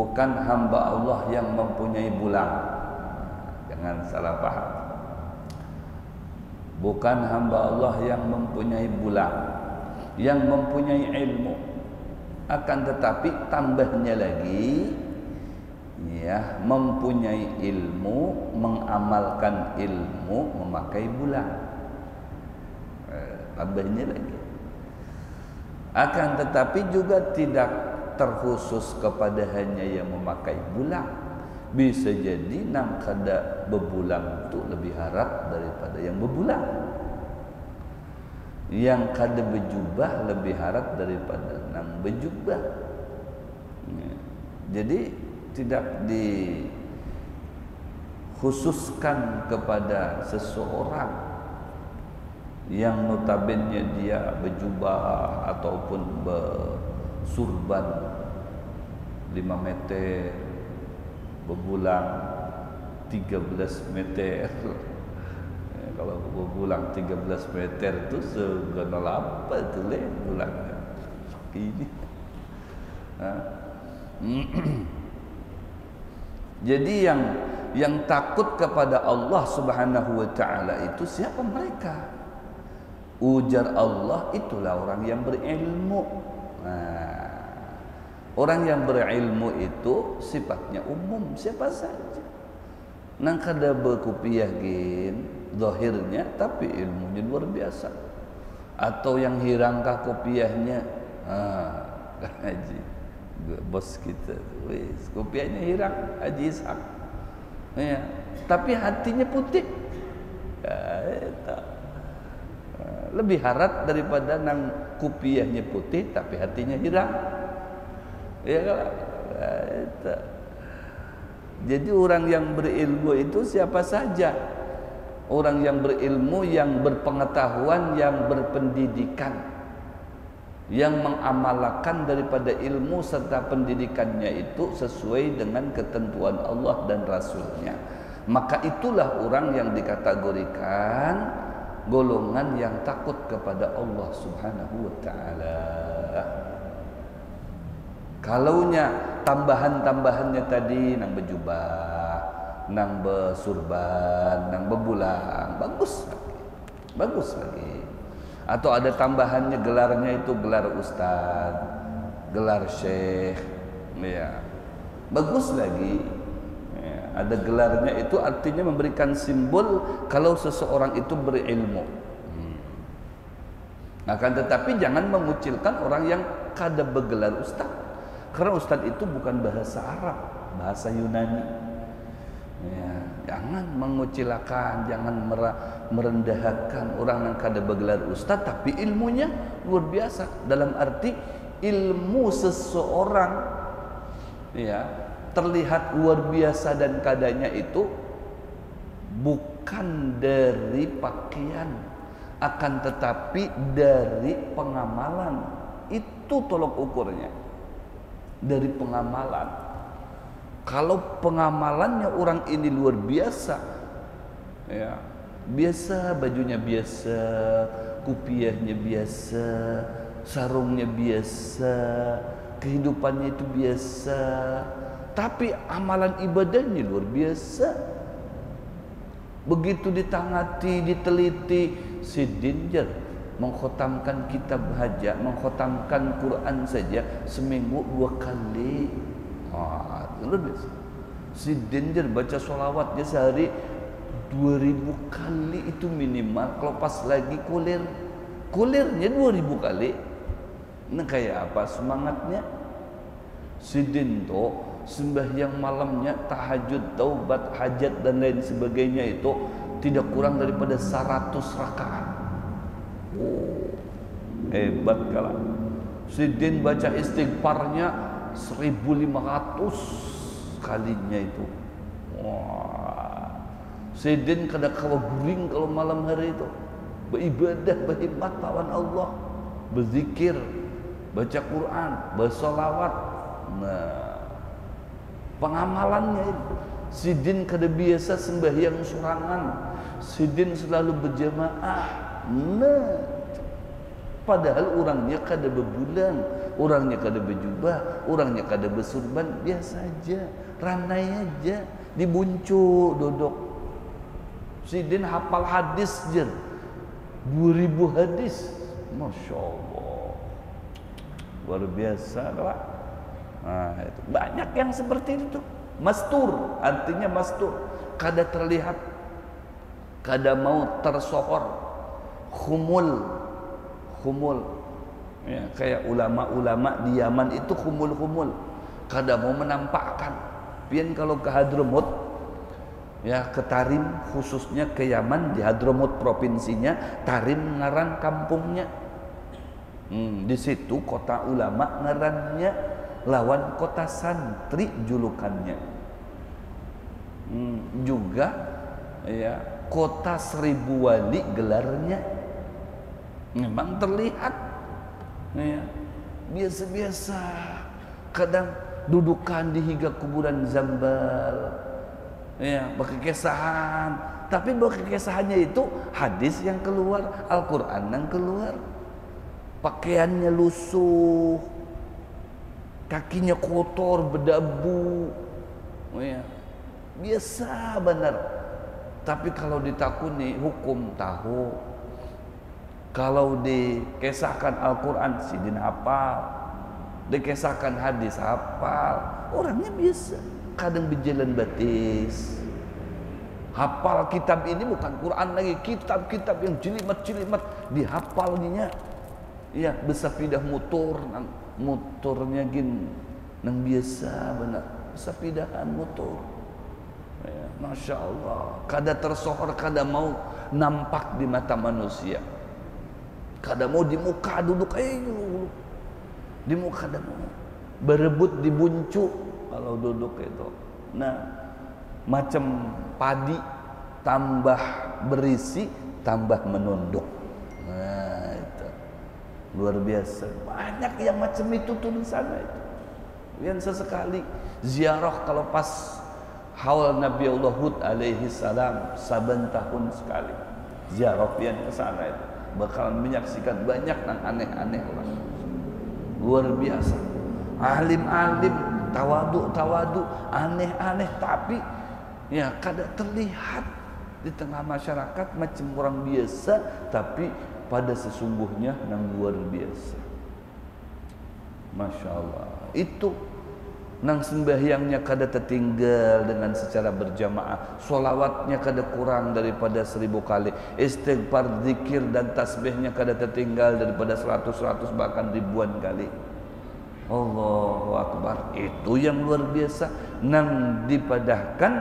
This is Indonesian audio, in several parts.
bukan hamba Allah yang mempunyai bulan. Jangan salah paham. Bukan hamba Allah yang mempunyai bulan, yang mempunyai ilmu. Akan tetapi tambahnya lagi, ya, mempunyai ilmu, mengamalkan ilmu, memakai bulan. Tambahnya lagi. Akan tetapi juga tidak terkhusus kepada hanya yang memakai bulan. Bisa jadi nang kada bebulan itu lebih harap daripada yang bebulan. Yang kada bejubah lebih harap daripada nang bejubah. Jadi tidak dikhususkan kepada seseorang yang notabene dia berjubah ataupun bersurban 5 meter, berbulang 13 meter. Kalau berbulang 13 meter itu segenol apa itu le bulan ini. Jadi yang takut kepada Allah Subhanahu wa taala itu siapa mereka? Ujar Allah, itulah orang yang berilmu. Orang yang berilmu itu sifatnya umum, siapa saja. Nang kada berkupiah gin zahirnya tapi ilmunya luar biasa. Atau yang hirangkah kopiahnya, Haji bos kita, wis kopiahnya hirang Haji Ishak. Ya, tapi hatinya putih. Lebih harat daripada nang kopiahnya putih tapi hatinya hirang. Ya kan? Jadi orang yang berilmu itu siapa saja? Orang yang berilmu, yang berpengetahuan, yang berpendidikan, yang mengamalkan daripada ilmu serta pendidikannya itu sesuai dengan ketentuan Allah dan Rasulnya. Maka itulah orang yang dikategorikan golongan yang takut kepada Allah Subhanahu wa taala. Kalaunya tambahan-tambahannya tadi nang berjubah, nang bersurban, nang berbulang, bagus lagi. Atau ada tambahannya gelarnya itu gelar ustaz, gelar syekh, ya, bagus lagi. Ya, ada gelarnya itu artinya memberikan simbol kalau seseorang itu berilmu. Akan tetapi jangan mengucilkan orang yang kada bergelar ustaz. Karena ustaz itu bukan bahasa Arab, bahasa Yunani. Ya, jangan mengucilakan, jangan merendahkan orang yang kada bergelar ustaz tapi ilmunya luar biasa. Dalam arti ilmu seseorang, ya, terlihat luar biasa dan kadanya itu bukan dari pakaian, akan tetapi dari pengamalan. Itu tolok ukurnya. Dari pengamalan. Kalau pengamalannya orang ini luar biasa, ya, biasa bajunya biasa, kupiahnya biasa, sarungnya biasa, kehidupannya itu biasa, tapi amalan ibadahnya luar biasa. Begitu ditangati, diteliti, si Dinjar mengkhotamkan kitab hajat, mengkhotamkan Quran saja seminggu 2 kali. Luar biasa. Si Dinjar baca sholawatnya sehari 2000 kali itu minimal. Kalau pas lagi kulirnya 2000 kali. Nah kayak apa semangatnya? Si Dinto sembahyang malamnya, tahajud, taubat, hajat dan lain sebagainya itu tidak kurang daripada 100 rakaat. Hebat kalah. Sidin baca istighfarnya 1500 kalinya itu. Wah. Sidin kada kawa guring kalau malam hari itu. Beribadah, berkhidmat lawan Allah, berzikir, baca Quran, bersolawat. Nah, pengamalannya itu. Sidin kada biasa sembahyang sorangan. Sidin selalu berjamaah. Nah, padahal orangnya kada berbulan, orangnya kada berjubah, orangnya kada bersurban, biasa aja, ranai aja, dibuncuk duduk. Sidin hafal hadis je, 2000 hadis, masya Allah, luar biasa lah. Nah, itu banyak yang seperti itu. Mastur, artinya mastur, kada terlihat, kada mau tersohor. Khumul, ya, kayak ulama-ulama di Yaman itu khumul, kada mau menampakkan. Pian kalau ke Hadramut, ya ke Tarim, khususnya ke Yaman, di Hadramut provinsinya, Tarim ngaran kampungnya. Di situ kota ulama ngarannya, lawan kota santri julukannya. Juga ya kota 1000 wali gelarnya. Memang terlihat ya, biasa-biasa. Kadang dudukan di higa kuburan Zambal, ya berkekesahan. Tapi berkekesahannya itu hadis yang keluar, Al-Quran yang keluar. Pakaiannya lusuh, kakinya kotor, berdebu, ya, biasa benar. Tapi kalau ditakuni hukum tahu, kalau dikisahkan Al-Quran sidin hafal, dikisahkan hadis hafal, orangnya biasa. Kadang berjalan batis, hafal kitab ini bukan Quran lagi, kitab-kitab yang jelimet-jelimet dihafalnya. Ya, besapidah motornya gin nang biasa benar, besapidahan motor. Ya, Masya Allah, kada tersohor, kada mau nampak di mata manusia, kada mau di muka duduk di muka, kada mau berebut dibuncuk kalau duduk itu. Nah, macam padi tambah berisi tambah menunduk. Nah, itu luar biasa. Banyak yang macam itu tulisan itu. Yang sesekali ziarah kalau pas haul Nabi Allah Hud alaihi salam, saban tahun sekali ziarah pian ke sana itu bakalan menyaksikan banyak yang aneh-aneh orang. Luar biasa. Alim-alim, tawadu, aneh-aneh, tapi ya kada terlihat di tengah masyarakat macam orang biasa, tapi pada sesungguhnya yang luar biasa. Masya Allah. Itu nang sembahyangnya kada tertinggal dengan secara berjamaah, solawatnya kada kurang daripada 1000 kali, istighfar, zikir dan tasbihnya kada tertinggal daripada 100 bahkan ribuan kali. Allahu Akbar. Itu yang luar biasa, nang dipadahkan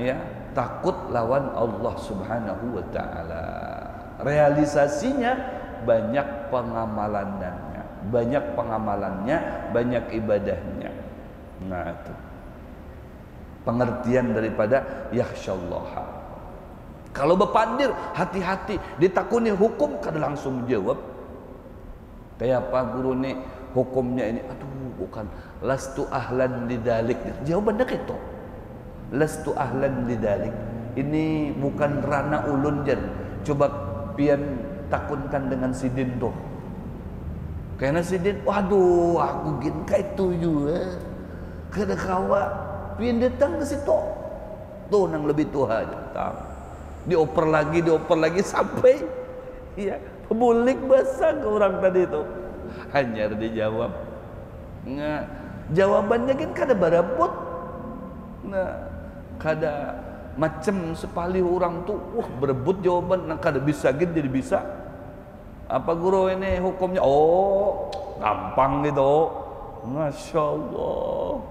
ya takut lawan Allah Subhanahu wa taala. Realisasinya banyak pengamalannya, banyak ibadahnya. Nah, itu pengertian daripada yakhsyallaha. Kalau berpandir, hati-hati, ditakuni hukum kada langsung jawab. Kayak apa guru nih hukumnya ini? Aduh, bukan, lastu ahlan lidalik. Jawabannya itu, lastu ahlan lidalik. Ini bukan rana ulun jan. Coba pian takunkan dengan sidin tuh. Karena sidin, waduh, aku gin kayak tuju kada kawa pian datang ke situ. Tuh nang lebih tua aja. Dioper lagi sampai ya bulik basah ke orang tadi itu. Hanyar dijawab. Nah, jawabannya kan kada barabot. Nah, kada macam sepali orang tuh berebut jawaban, nah kada bisa gitu jadi bisa. Apa guru ini hukumnya? Oh, gampang gitu. Masya Allah.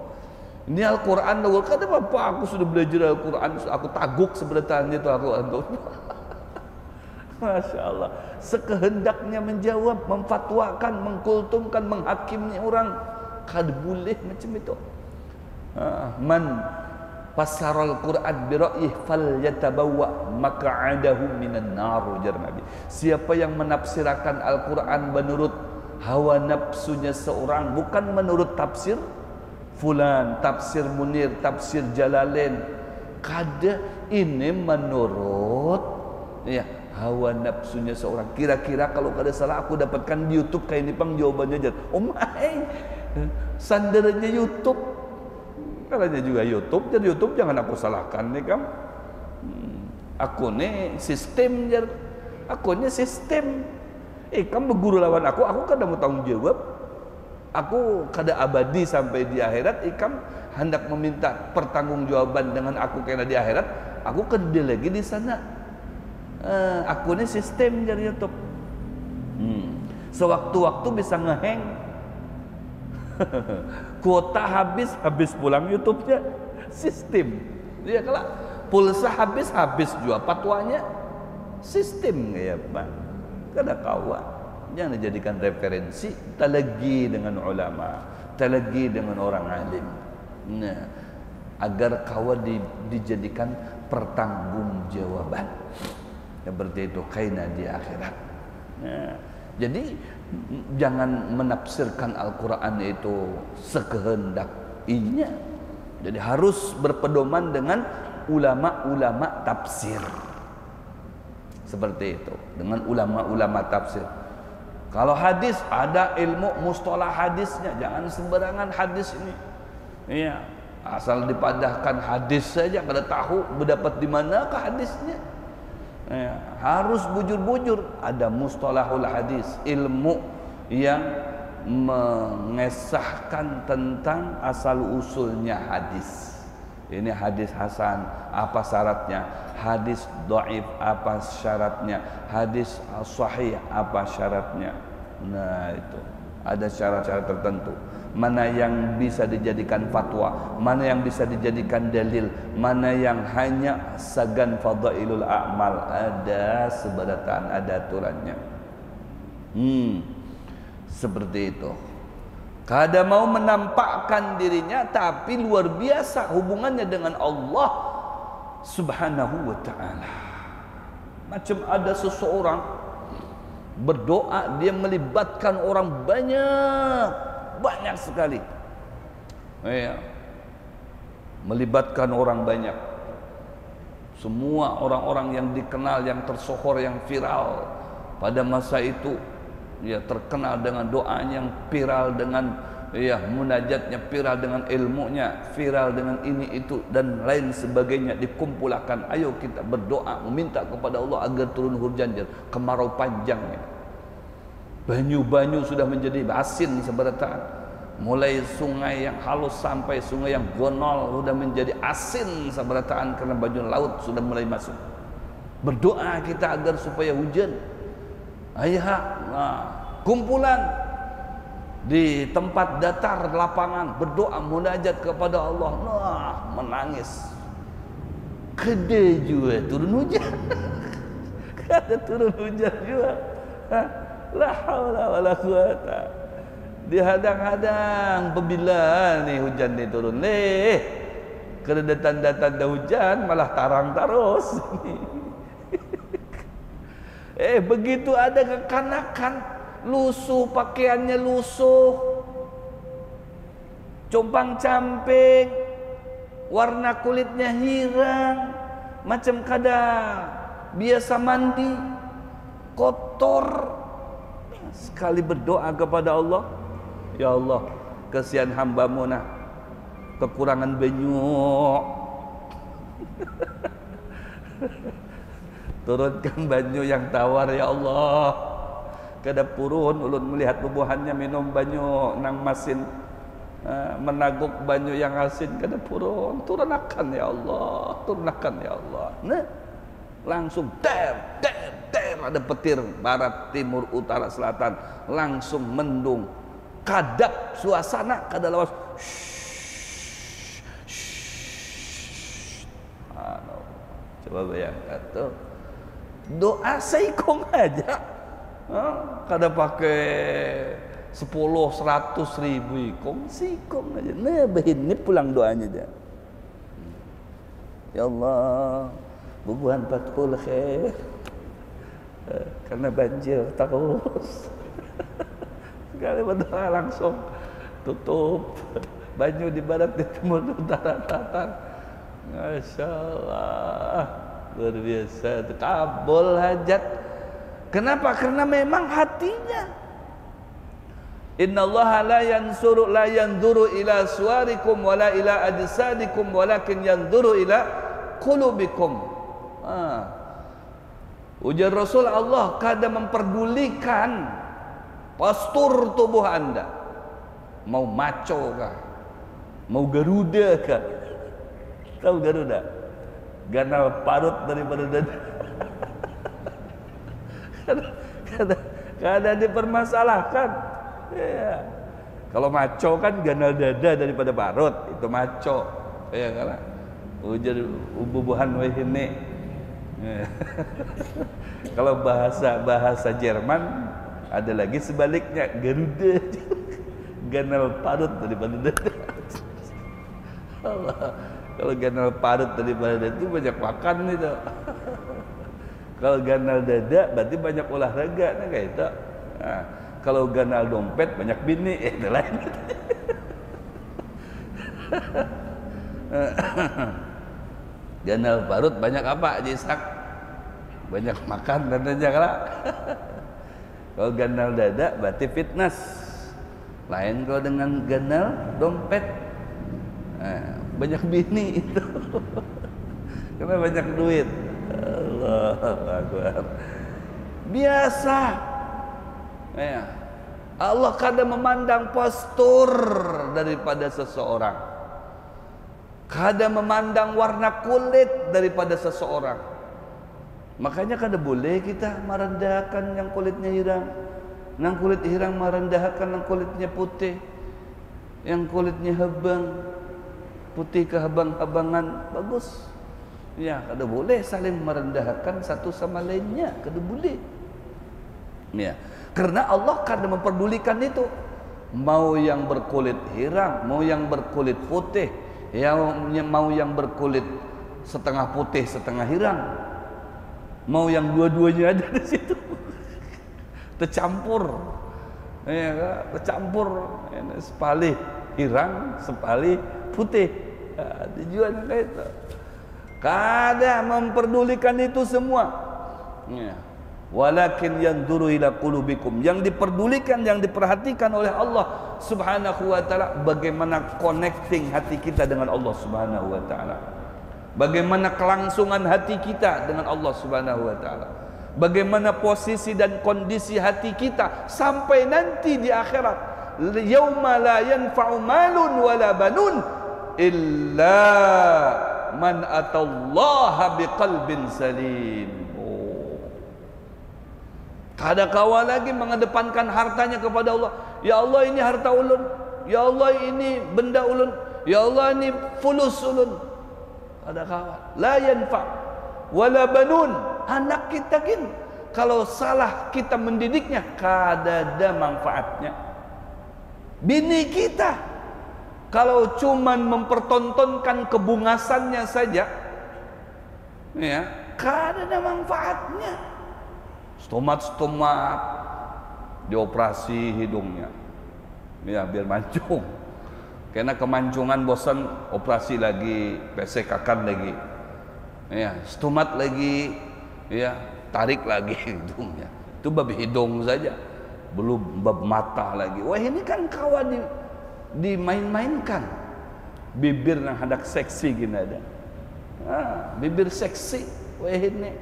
Ini Al-Quran, kada apa, aku sudah belajar Al-Quran, aku taguk sebenarnya itu Al-Quran tuh. Masya Allah. Sekehendaknya menjawab, memfatwakan, mengkultumkan, menghakimi orang, kada boleh macam itu. Man fassaral Quran bi ra'yih falyatabawwa maq'adahu minan nar, ujar Nabi. Siapa yang menafsirkan Al-Quran menurut hawa nafsunya seorang, bukan menurut tafsir fulan, tafsir Munir, tafsir Jalalain, kada, ini menurut ya hawa nafsunya seorang. Kira-kira kalau ada salah aku dapatkan di YouTube kayak ini pang jawabannya aja. Oh my, sandarannya YouTube. Kalanya juga YouTube, jadi YouTube jangan aku salahkan nih kam. Aku nih sistem jar, aku nih sistem. Kamu berguru lawan aku kada mau tanggung jawab. Aku kada abadi sampai di akhirat. Ikam hendak meminta pertanggungjawaban dengan aku kena di akhirat. Aku kerja lagi di sana. Aku ini sistem dari YouTube. Sewaktu-waktu bisa ngeheng. Kuota habis pulang YouTube-nya. Sistem. Dia kalau pulsa habis juga fatwanya. Sistem kayak apa? Kada kawan. Jangan dijadikan referensi. Talagi dengan ulama, talagi dengan orang alim. Nah, agar kawan dijadikan pertanggungjawaban. Seperti itu kaina di akhirat. Nah, jadi jangan menafsirkan Al-Quran itu sekehendak-nya. Jadi harus berpedoman dengan ulama-ulama tafsir. Seperti itu, dengan ulama-ulama tafsir. Kalau hadis ada ilmu mustalah hadisnya, jangan sembarangan hadis ini. Iya, asal dipadahkan hadis saja kada tahu berdapat di manakah hadisnya. Ya, harus bujur-bujur. Ada mustalahul hadis, ilmu yang mengesahkan tentang asal usulnya hadis. Ini hadis hasan, apa syaratnya? Hadis dhaif, apa syaratnya? Hadis sahih, apa syaratnya? Nah, itu ada syarat-syarat tertentu. Mana yang bisa dijadikan fatwa, mana yang bisa dijadikan dalil, mana yang hanya sagan fadailul a'mal, ada sebaratan, ada aturannya. Seperti itu. Kada mau menampakkan dirinya, tapi luar biasa hubungannya dengan Allah Subhanahu wa ta'ala. Macam ada seseorang berdoa, dia melibatkan orang banyak sekali. Ya. Melibatkan orang banyak. Semua orang-orang yang dikenal, yang tersohor, yang viral pada masa itu, ya, terkenal dengan doanya, yang viral dengan ya munajatnya, viral dengan ilmunya, viral dengan ini itu dan lain sebagainya, dikumpulkan. Ayo kita berdoa meminta kepada Allah agar turun hujan, kemarau panjang. Banyu-banyu sudah menjadi asin seberataan. Mulai sungai yang halus sampai sungai yang gonol sudah menjadi asin seberataan karena banyu laut sudah mulai masuk. Berdoa kita agar supaya hujan. Kumpulan di tempat datar lapangan berdoa munajat kepada Allah. Nah, menangis. Kede juga turun hujan. Kada turun hujan juga. La haula wala quwata. Dihadang-hadang pembila nih hujan nih turun. Kada tanda-tanda hujan malah tarang terus. Begitu ada kekanakan, lusuh pakaiannya, lusuh, compang-camping, warna kulitnya hilang, macam kada biasa mandi, kotor. Sekali berdoa kepada Allah, ya Allah, kasihan hamba-Mu nah, kekurangan banyu. Turunkan banyu yang tawar ya Allah. Kada purun ulun melihat bubuhannya minum banyu nang masin, menaguk banyu yang asin, kada purun. Turunakan ya Allah, turunakan ya Allah. Nah, langsung ter ada petir barat, timur, utara, selatan, langsung mendung. Kadap suasana, kada lawas. Coba bayangkan tuh. Doa saikong aja. Kada pakai 10, 100 ribu ikong, sikong aja. Nah, begini pulang doanya aja. Ya Allah, bubuhan fathul khair. Karena banjir terus. Sekali berdoa langsung tutup. Banyu di barat, di timur, di utara, selatan. Masya Allah. luar biasa, itu kabul hajat. Kenapa? Karena memang hatinya. Innallaha la yanzuru ila suwarikum wala ila ajsadikum walakin yanzuru ila qulubikum. Ujar Rasul, Allah kada memperdulikan postur tubuh anda, mau maco kah, mau Garuda kah. Tahu Garuda? Ganal parut daripada dada. Kada dipermasalahkan. Ya. Kalau maco kan ganal dada daripada parut, itu maco. Ya kan? Ujar ububuhan wehine. Kalau bahasa Jerman ada lagi sebaliknya, Garuda. Ganal parut daripada dada. Allah. Kalau ganal parut daripada dada itu banyak makan itu. Kalau ganal dada berarti banyak olahraga, nah kayak itu. Nah, kalau ganal dompet banyak bini, itu lain. Ganal parut banyak apa, Jisak? Banyak makan katanya kan. Kalau ganal dada berarti fitness. Lain kalau dengan ganal dompet. Nah, banyak bini itu. Karena banyak duit. Allahu Akbar. Biasa. Ya. Allah kadang memandang postur daripada seseorang. Kada memandang warna kulit daripada seseorang. Makanya kada boleh kita merendahkan yang kulitnya hirang. Yang kulit hirang merendahkan yang kulitnya putih. Yang kulitnya habang, putih kehabang-habangan, bagus. Ya, kada boleh saling merendahkan satu sama lainnya, kada boleh. Ya, karena Allah kada memperdulikan itu. Mau yang berkulit hirang, mau yang berkulit putih, mau yang berkulit setengah putih setengah hirang, mau yang dua-duanya ada di situ. Tercampur, ya, tercampur, sepali hirang, sepali putih. Tujuan itu. Kada memperdulikan itu semua. Ya. Walakin yanzuru ila qulubikum. Yang diperdulikan, yang diperhatikan oleh Allah Subhanahu wa taala bagaimana connecting hati kita dengan Allah Subhanahu wa taala. Bagaimana kelangsungan hati kita dengan Allah Subhanahu wa taala. Bagaimana posisi dan kondisi hati kita sampai nanti di akhirat. Yauma la yanfa'u malun wala banun illa man atallaha biqalbin salim. Kada kawa lagi mengedepankan hartanya kepada Allah. Ya Allah, ini harta ulun. Ya Allah, ini benda ulun. Ya Allah, ini fulus ulun. Kada kawa. La yanfa wala banun. Anak kita kin, kalau salah kita mendidiknya, kada ada manfaatnya. Bini kita, kalau cuman mempertontonkan kebungasannya saja, ya, kada ada manfaatnya. Stomat dioperasi hidungnya, ya biar mancung. Karena kemancungan bosan, operasi lagi, pesekakan lagi, ya stomat lagi, ya tarik lagi hidungnya. Itu bab hidung saja, belum bab mata lagi. Wah ini kan kawan dimain-mainkan. Bibir yang hendak seksi gini ada, bibir seksi, wah ini.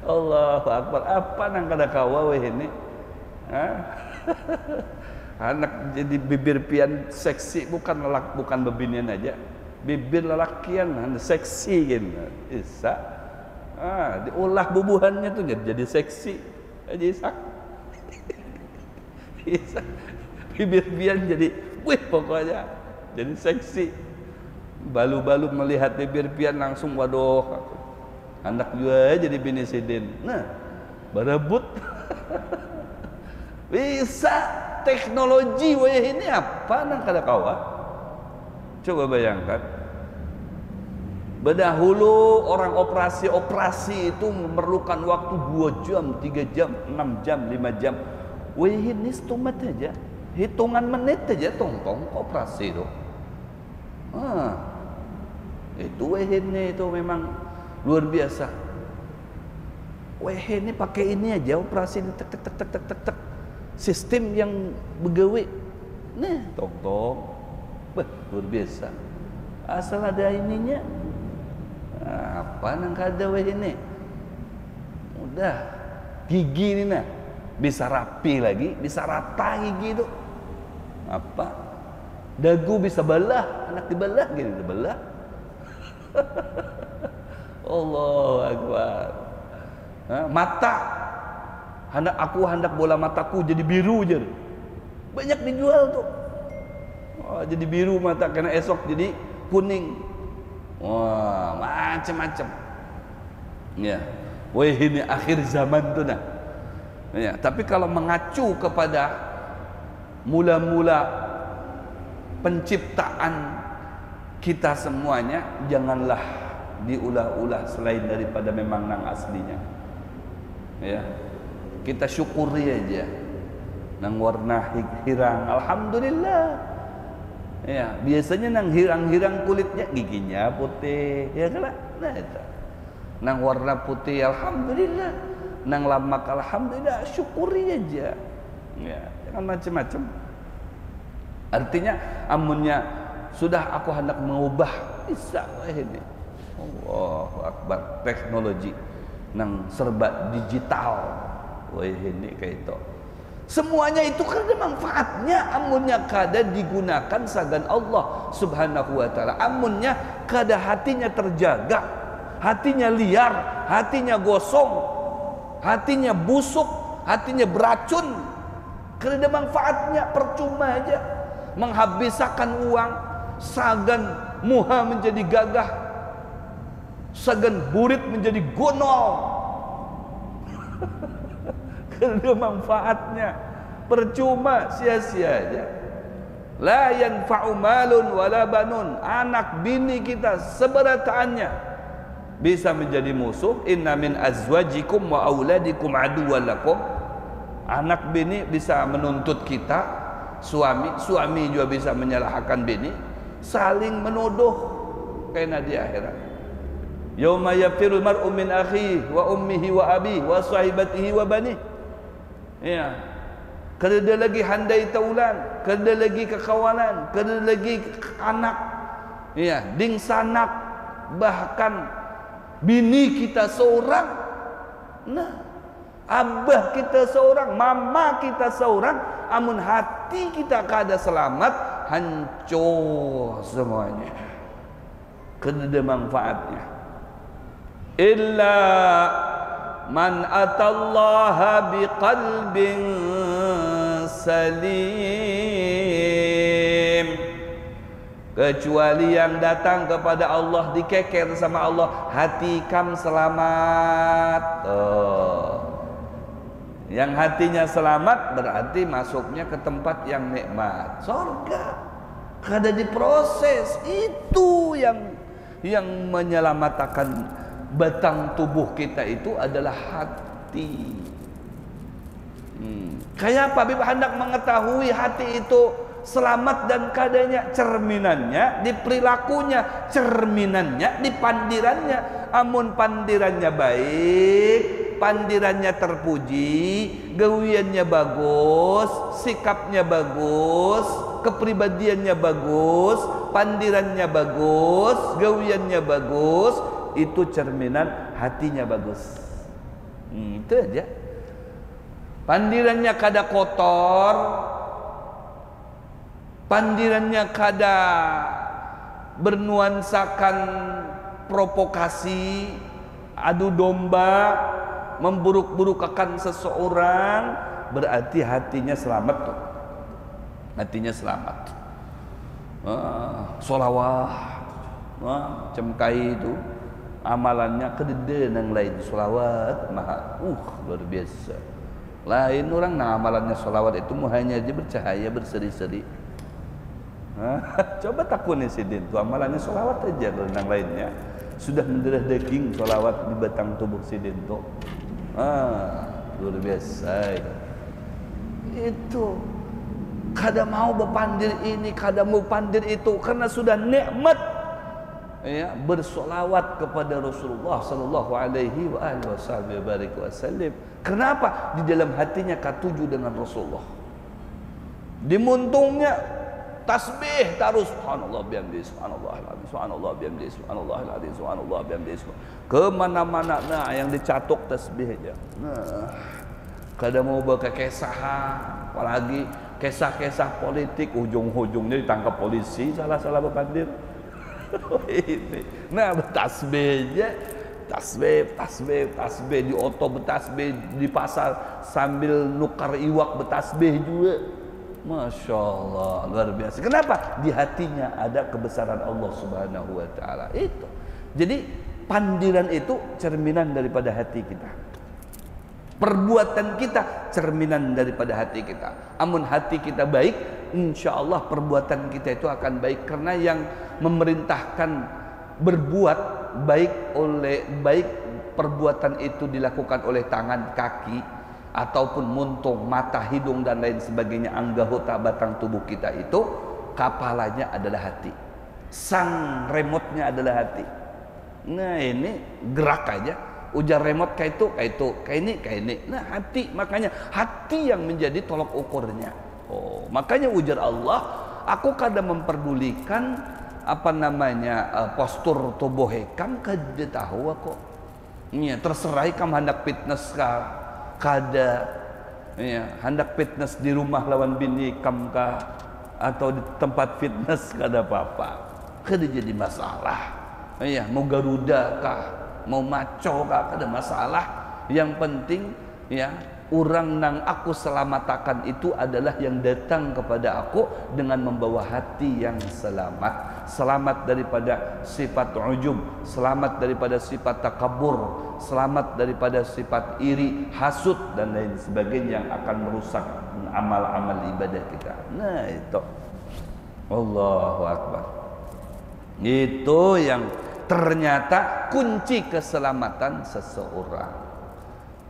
Allahu Akbar. Apa nang kada kawa weh ini? Anak jadi bibir pian seksi, bukan bebinian aja. Bibir lelakian seksi gitu. Isa. Diolah bubuhannya tuh jadi seksi. Aja isak. Isa. Bibir pian jadi wih pokoknya jadi seksi. Balu-balu melihat bibir pian langsung waduh. Anak juga jadi bini sidin. Nah, berebut. Bisa teknologi weh ini apa nang kada kawa? Coba bayangkan. Berdahulu orang operasi itu memerlukan waktu 2 jam, 3 jam, 6 jam, 5 jam. Weh ini stomat aja. Hitungan menit aja tong operasi itu. Itu WHN itu memang luar biasa. WHN ini pakai ini aja, operasi ini tek tek tek tek tek tek tek. Sistem yang begawe. Nah, tok. Bah, luar biasa. Asal ada ininya. Apa nang kada WHN? Udah. Gigi ini nah bisa rapi lagi, bisa rata gigi itu. Apa? Dagu bisa belah, anak dibelah gini dibelah. Allahu Akbar. Mata, hendak bola mataku jadi biru je. Banyak dijual tuh. Jadi biru mata, karena esok jadi kuning. Wah, macam-macam. Ya, wah ini akhir zaman tuh nah. Ya, tapi kalau mengacu kepada mula-mula penciptaan kita semuanya, janganlah diulah-ulah selain daripada memang nang aslinya. Ya, kita syukuri aja nang warna hirang, alhamdulillah. Ya, biasanya nang hirang-hirang kulitnya, giginya putih, ya kan? Nah, itu. Nang warna putih, alhamdulillah. Nang lamak, alhamdulillah, syukuri aja. Ya, jangan macam-macam. Artinya, amunnya sudah aku hendak mengubah, bisa ini. Allahu Akbar, teknologi nang serba digital. Wah ini kayak itu. Semuanya itu karena manfaatnya, amunnya kada digunakan sagan Allah Subhanahu wa taala. Amunnya kada hatinya terjaga, hatinya liar, hatinya gosong, hatinya busuk, hatinya beracun. Karena manfaatnya percuma aja. Menghabiskan uang, sagan muha menjadi gagah, sagan burit menjadi gonol. Karena manfaatnya percuma, sia-sia aja. La yanfa'u malun wala banun. Anak bini kita seberataannya bisa menjadi musuh. Inna min azwajikum wa auladikum aduwwan lakum. Anak bini bisa menuntut kita, suami juga bisa menyalahkan bini, saling menuduh kena di akhirat. Yauma yafirul mar'u min akhihi wa ummihi wa abihi wa sahibatihi wa banihi. Ya, kada lagi handai taulan, kada lagi kekawalan, kada lagi anak, ya, ding sanak, bahkan bini kita seorang, nah, abah kita seorang, mama kita seorang, amun hati kita kada selamat, hancur semuanya, kada ada manfaatnya. Illa man atallaha biqalbin salim, kecuali yang datang kepada Allah, dikeker sama Allah, hati kam selamat. Yang hatinya selamat berarti masuknya ke tempat yang nikmat, surga. Kada diproses, itu yang menyelamatkan batang tubuh kita itu adalah hati. Kayak apa? Bib hendak mengetahui hati itu selamat dan kadanya, cerminannya di perilakunya, cerminannya di pandirannya. Amun pandirannya baik, pandirannya terpuji, gawiannya bagus, sikapnya bagus, kepribadiannya bagus, pandirannya bagus, gawiannya bagus, itu cerminan hatinya bagus. Itu aja. Pandirannya kada kotor, pandirannya kada bernuansakan provokasi, adu domba, memburuk-burukakan seseorang, berarti hatinya selamat tuh. Hatinya selamat. Sholawah, cemkai itu amalannya kedede nang lain sholawat maha luar biasa. Lain orang nah amalannya sholawat itu hanya aja bercahaya berseri-seri. Coba takuni sidin tu amalannya sholawat aja, nang lainnya sudah mendarah daging sholawat di batang tubuh sidin tu. Luar biasa itu. Kada mau berpandir ini, kada mau pandir itu, karena sudah nikmat. ya, bersolawat kepada Rasulullah sallallahu alaihi wasallam. Kenapa? Di dalam hatinya katuju dengan Rasulullah. Di muntungnya tasbih terus, subhanallah bihamdihi, subhanallah alazim, subhanallah bihamdihi, subhanallah alazim, subhanallah bihamdihi. Kemana-mana nah yang dicatok tasbih aja. Nah, kadang mau baca kisah, apalagi kisah-kisah politik, ujung-ujungnya ditangkap polisi salah-salah berpandir. Nah, bertasbihnya, tasbih di oto bertasbih, di pasar sambil nukar iwak bertasbih juga. Masya Allah, luar biasa. Kenapa? Di hatinya ada kebesaran Allah Subhanahu wa Ta'ala. Itu. Jadi pandiran itu cerminan daripada hati kita. Perbuatan kita cerminan daripada hati kita. Amun hati kita baik, insya Allah perbuatan kita itu akan baik. Karena yang memerintahkan berbuat baik perbuatan itu dilakukan oleh tangan, kaki, ataupun muntung, mata, hidung dan lain sebagainya, anggota batang tubuh kita itu, kapalanya adalah hati. Sang remote-nya adalah hati. Nah ini gerak aja. Ujar remote kayak ini. Nah hati, makanya hati yang menjadi tolok ukurnya. Oh, makanya ujar Allah, aku kadang memperdulikan postur tubuh hekam kada tahu aku. Ya, terserah kam hendak fitness kada. Ya, hendak fitness di rumah lawan bini kam atau di tempat fitness kada apa-apa. Kada jadi masalah. Ya, mau Garuda kah? Mau maco kah, ada masalah. Yang penting ya, orang nang aku selamatakan itu adalah yang datang kepada aku dengan membawa hati yang selamat. Selamat daripada sifat ujub, selamat daripada sifat takabur, selamat daripada sifat iri, hasud dan lain sebagainya yang akan merusak amal-amal ibadah kita. Nah itu, Allahu Akbar. Itu yang ternyata kunci keselamatan seseorang.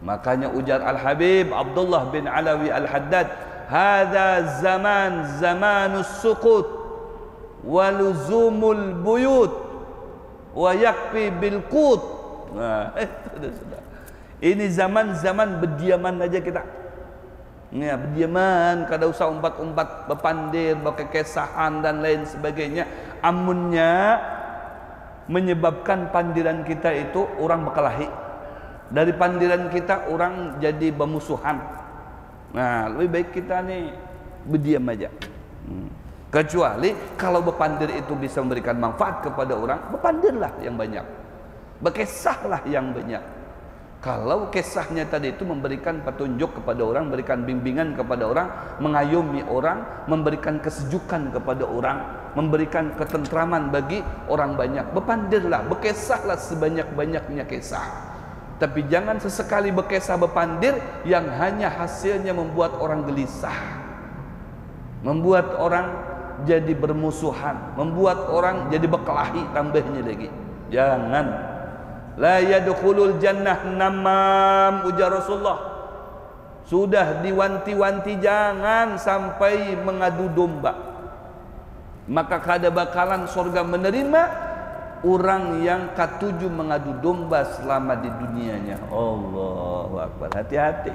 Makanya ujar Al-Habib Abdullah bin Alawi Al-Haddad, hadza zamanus suqut wa luzumul buyut wa yakfi bil qut. Nah, itu sudah. Ini zaman berdiaman aja kita. Ya, berdiaman, kada usah umpat-umpat bepandir, berkekesahan dan lain sebagainya. Amunnya menyebabkan pandiran kita itu orang berkelahi. Dari pandiran kita orang jadi bermusuhan. Nah, lebih baik kita nih berdiam aja. Kecuali kalau berpandir itu bisa memberikan manfaat kepada orang, berpandirlah yang banyak, berkisahlah yang banyak. Kalau kisahnya tadi itu memberikan petunjuk kepada orang, memberikan bimbingan kepada orang, mengayomi orang, memberikan kesejukan kepada orang, memberikan ketentraman bagi orang banyak, berpandirlah, berkisahlah sebanyak-banyaknya kisah. Tapi jangan sesekali berkisah berpandir yang hanya hasilnya membuat orang gelisah, membuat orang jadi bermusuhan, membuat orang jadi berkelahi tambahnya lagi. Jangan. La yadkhulul jannah namam, ujar Rasulullah. Sudah diwanti-wanti jangan sampai mengadu domba. Maka kada bakalan surga menerima orang yang katuju mengadu domba selama di dunianya. Allahu Akbar. Hati-hati.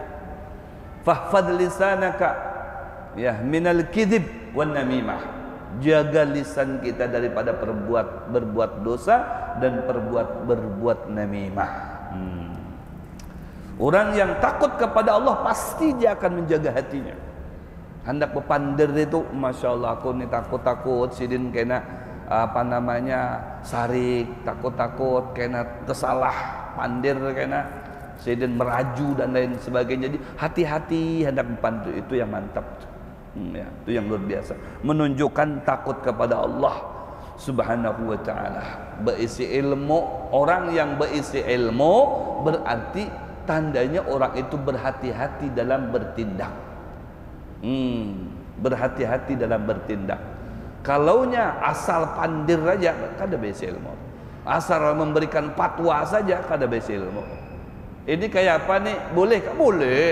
Fahfad lisanaka ya minal kidhib wan namimah. Jaga lisan kita daripada berbuat dosa dan berbuat namimah. Orang yang takut kepada Allah pasti dia akan menjaga hatinya. Hendak berpandir itu, masya Allah, aku ni takut sidin kena sarik, takut kena tersalah pandir, kena sidin meraju dan lain sebagainya. Jadi hati-hati hendak berpandir, itu yang mantap. Ya, itu yang luar biasa, menunjukkan takut kepada Allah Subhanahu wa ta'ala. Berisi ilmu, orang yang berisi ilmu berarti tandanya orang itu berhati-hati dalam bertindak. Berhati-hati dalam bertindak. Kalaunya asal pandir saja kada berisi ilmu, asal memberikan fatwa saja kada berisi ilmu. Ini kayak apa nih? Boleh kah? Boleh.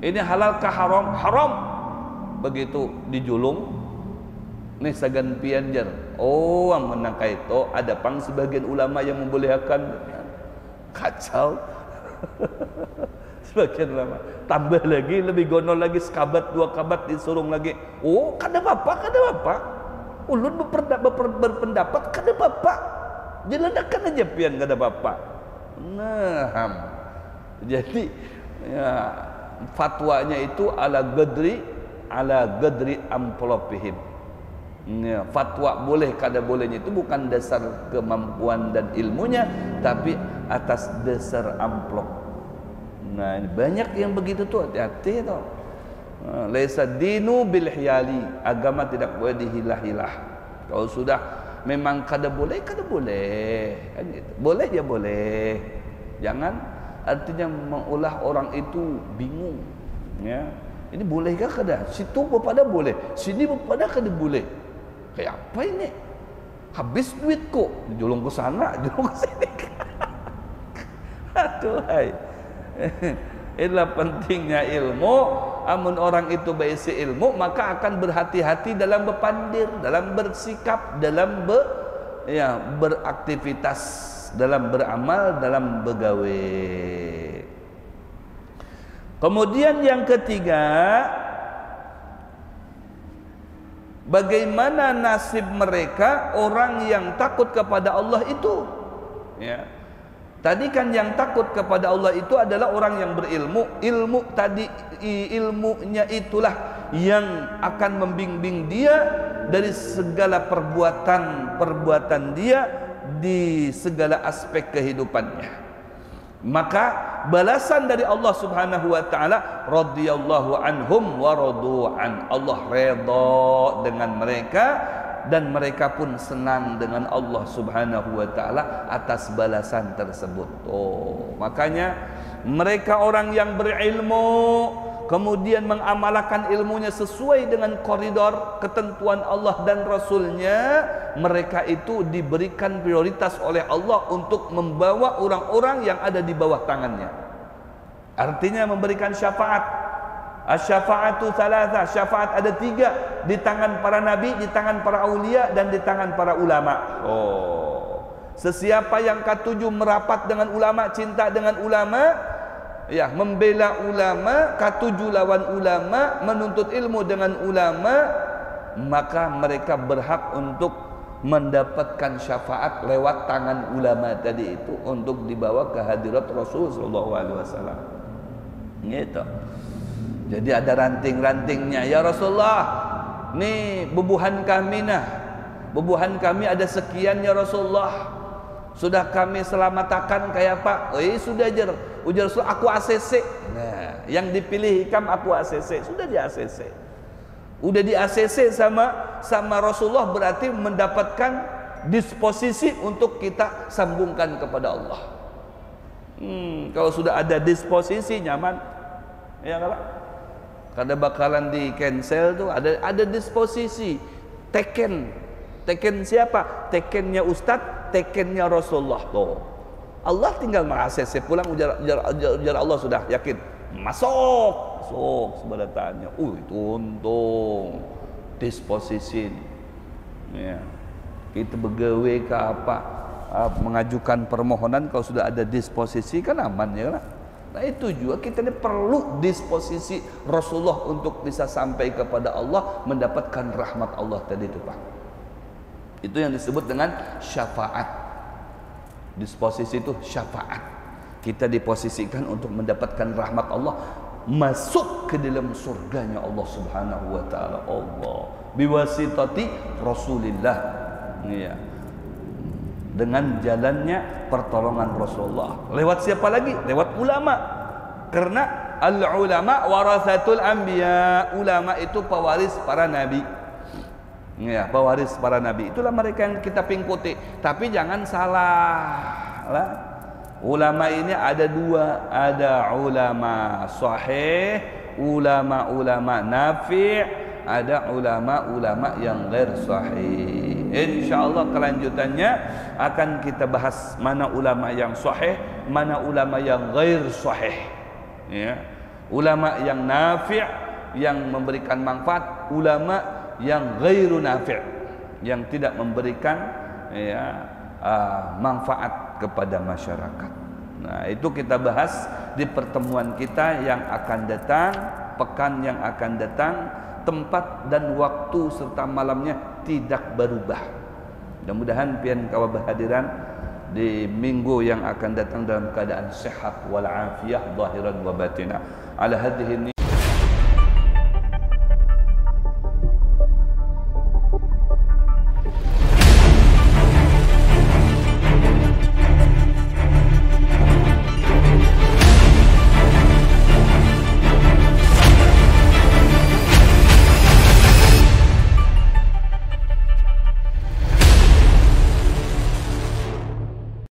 Ini halal kah haram? Haram. Begitu dijulung, Nih sagan pian jar. Oh, ang menang kaito ada pang sebagian ulama yang membolehkan. Kacau. Sebagian ulama tambah lagi, lebih gonol lagi, sekabat 2 kabat disurung lagi. Oh, kada apa. Ulun berpendapat kada apa. Jeladakan aja pian kada apa. Nah, jadi ya, fatwanya itu ala gadri amplopihim. Ya, fatwa boleh kada bolehnya itu bukan dasar kemampuan dan ilmunya, tapi atas dasar amplop. Nah, banyak yang begitu tuh, hati-hati tuh. Laisa dinu bil hiyali, agama tidak boleh dihilah-hilah. Kalau sudah memang kada boleh kan gitu. Boleh ya boleh. Jangan artinya mengulah orang itu bingung. Ya, ini bolehkah kada? Situ pada boleh, sini pada kada boleh. Kayak apa ini? Habis duit kok, julung ke sana, julung ke sini. Aduh, hai. Inilah pentingnya ilmu. Amun orang itu berisi ilmu, maka akan berhati-hati dalam berpandir, dalam bersikap, dalam beraktivitas, dalam beramal, dalam begawe. Kemudian yang ketiga, bagaimana nasib mereka orang yang takut kepada Allah itu? Ya. Tadi kan yang takut kepada Allah itu adalah orang yang berilmu. Ilmu tadi, ilmunya itulah yang akan membimbing dia dari segala perbuatan dia di segala aspek kehidupannya. Maka balasan dari Allah Subhanahu wa taala, radhiyallahu anhum wa radu'an. Allah redha dengan mereka dan mereka pun senang dengan Allah Subhanahu wa taala atas balasan tersebut. Oh, makanya mereka orang yang berilmu kemudian mengamalkan ilmunya sesuai dengan koridor ketentuan Allah dan Rasulnya, mereka itu diberikan prioritas oleh Allah untuk membawa orang-orang yang ada di bawah tangannya. Artinya memberikan syafaat. Asy-syafa'atu thalatha, syafaat ada 3, di tangan para nabi, di tangan para aulia, dan di tangan para ulama. Oh, sesiapa yang ketujuh merapat dengan ulama, cinta dengan ulama, ya, membela ulama, ketujuh lawan ulama, menuntut ilmu dengan ulama, maka mereka berhak untuk mendapatkan syafaat lewat tangan ulama tadi itu untuk dibawa ke hadirat Rasul sallallahu alaihi wasallam. Gitu. Jadi ada ranting-rantingnya. Ya Rasulullah, nih bubuhan kami bubuhan kami ada sekian ya Rasulullah. Sudah kami selamatakan kayak apa? Sudah aja. Ujar Rasul, aku ACC. Nah, yang dipilih hikam aku ACC. Sudah di ACC. Udah di ACC sama Rasulullah, berarti mendapatkan disposisi untuk kita sambungkan kepada Allah. Kalau sudah ada disposisi nyaman, ya kalau kada bakalan di cancel tuh, ada disposisi. Teken siapa? Tekennya Ustadz, tekennya Rasulullah. Tuh, Allah tinggal mengakses pulang. Ujar Allah sudah yakin masuk sebalatannya. Itu untung disposisi. Ya, kita begawe ke apa? Mengajukan permohonan kalau sudah ada disposisi kan aman ya kan? Nah itu juga kita ini perlu disposisi Rasulullah untuk bisa sampai kepada Allah, mendapatkan rahmat Allah tadi itu Pak. Itu yang disebut dengan syafaat. Disposisi itu syafaat. Kita diposisikan untuk mendapatkan rahmat Allah, masuk ke dalam surganya Allah Subhanahu wa taala. Allah biwasitati Rasulillah. Ya. Dengan jalannya pertolongan Rasulullah. Lewat siapa lagi? Lewat ulama. Karena al-ulama warathatul anbiya. Ulama itu pewaris para nabi. Ya, pewaris para nabi. Itulah mereka yang kita pingkuti. Tapi jangan salah lah. Ulama ini ada 2. Ada ulama sahih, ulama-ulama nafi', ada ulama-ulama yang ghair sahih. InsyaAllah kelanjutannya akan kita bahas mana ulama yang sahih, mana ulama yang ghair sahih. Ya. Ulama yang nafi', yang memberikan manfaat, ulama yang ghairu nafi', yang tidak memberikan manfaat kepada masyarakat. Nah, itu kita bahas di pertemuan kita yang akan datang, pekan yang akan datang. Tempat dan waktu serta malamnya tidak berubah. Mudah-mudahan pian kawa berhadiran di minggu yang akan datang dalam keadaan sehat wal afiyah zahiran wa batinah. Ala hadhihi